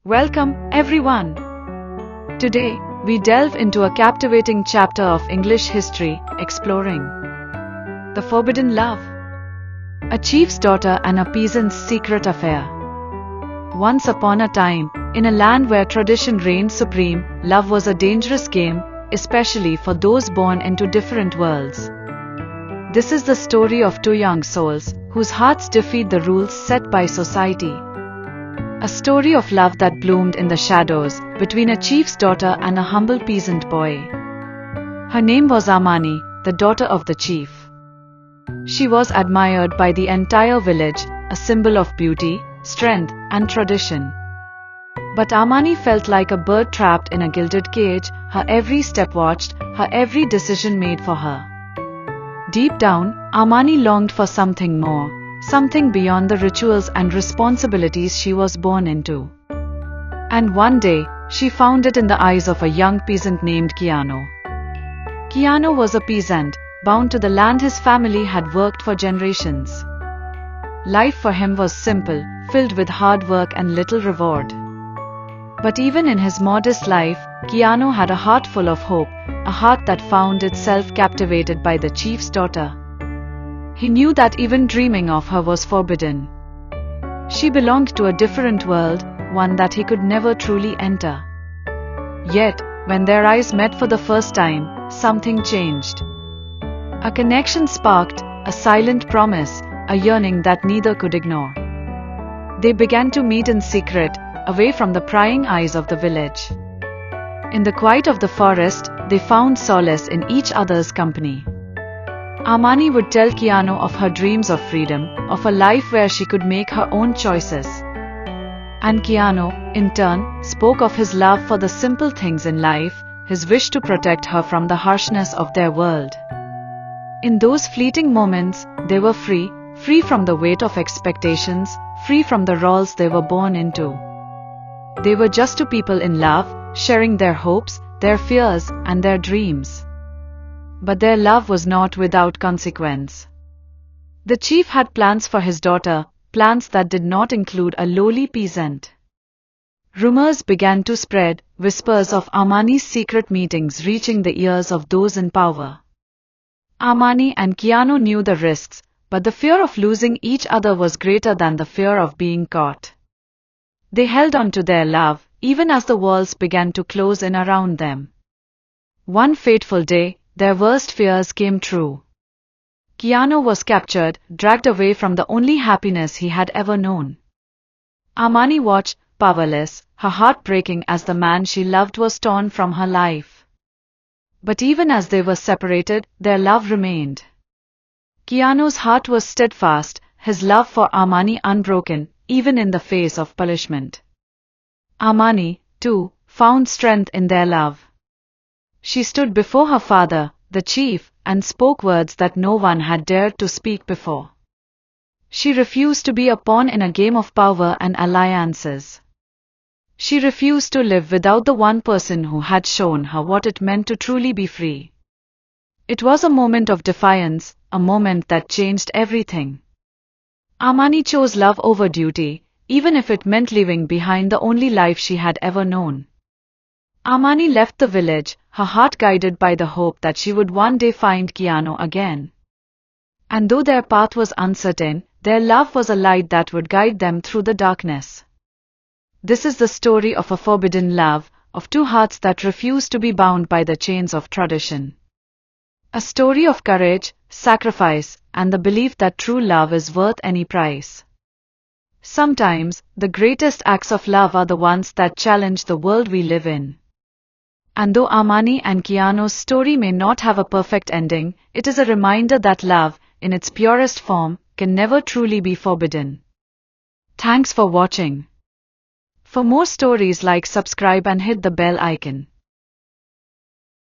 Welcome, everyone. Today, we delve into a captivating chapter of English history, exploring the forbidden love. A chief's daughter and a peasant's secret affair. Once upon a time, in a land where tradition reigned supreme, love was a dangerous game, especially for those born into different worlds. This is the story of two young souls, whose hearts defied the rules set by society. A story of love that bloomed in the shadows, between a chief's daughter and a humble peasant boy. Her name was Amani, the daughter of the chief. She was admired by the entire village, a symbol of beauty, strength, and tradition. But Amani felt like a bird trapped in a gilded cage, her every step watched, her every decision made for her. Deep down, Amani longed for something more, something beyond the rituals and responsibilities she was born into. And one day, she found it in the eyes of a young peasant named Kiano. Kiano was a peasant, bound to the land his family had worked for generations. Life for him was simple, filled with hard work and little reward. But even in his modest life, Kiano had a heart full of hope, a heart that found itself captivated by the chief's daughter. He knew that even dreaming of her was forbidden. She belonged to a different world, one that he could never truly enter. Yet, when their eyes met for the first time, something changed. A connection sparked, a silent promise, a yearning that neither could ignore. They began to meet in secret, away from the prying eyes of the village. In the quiet of the forest, they found solace in each other's company. Amani would tell Kiano of her dreams of freedom, of a life where she could make her own choices. And Kiano, in turn, spoke of his love for the simple things in life, his wish to protect her from the harshness of their world. In those fleeting moments, they were free from the weight of expectations, free from the roles they were born into. They were just two people in love, sharing their hopes, their fears, and their dreams. But their love was not without consequence. The chief had plans for his daughter, plans that did not include a lowly peasant. Rumors began to spread, whispers of Amani's secret meetings reaching the ears of those in power. Amani and Kiano knew the risks, but the fear of losing each other was greater than the fear of being caught. They held on to their love, even as the walls began to close in around them. One fateful day, their worst fears came true. Kiano was captured, dragged away from the only happiness he had ever known. Amani watched, powerless, her heart breaking as the man she loved was torn from her life. But even as they were separated, their love remained. Kiano's heart was steadfast, his love for Amani unbroken, even in the face of punishment. Amani, too, found strength in their love. She stood before her father, the chief, and spoke words that no one had dared to speak before. She refused to be a pawn in a game of power and alliances. She refused to live without the one person who had shown her what it meant to truly be free. It was a moment of defiance, a moment that changed everything. Amani chose love over duty, even if it meant leaving behind the only life she had ever known. Amani left the village, her heart guided by the hope that she would one day find Kiano again. And though their path was uncertain, their love was a light that would guide them through the darkness. This is the story of a forbidden love, of two hearts that refuse to be bound by the chains of tradition. A story of courage, sacrifice, and the belief that true love is worth any price. Sometimes, the greatest acts of love are the ones that challenge the world we live in. And though Amani and Kiano's story may not have a perfect ending, it is a reminder that love, in its purest form, can never truly be forbidden. Thanks for watching. For more stories, like, subscribe and hit the bell icon.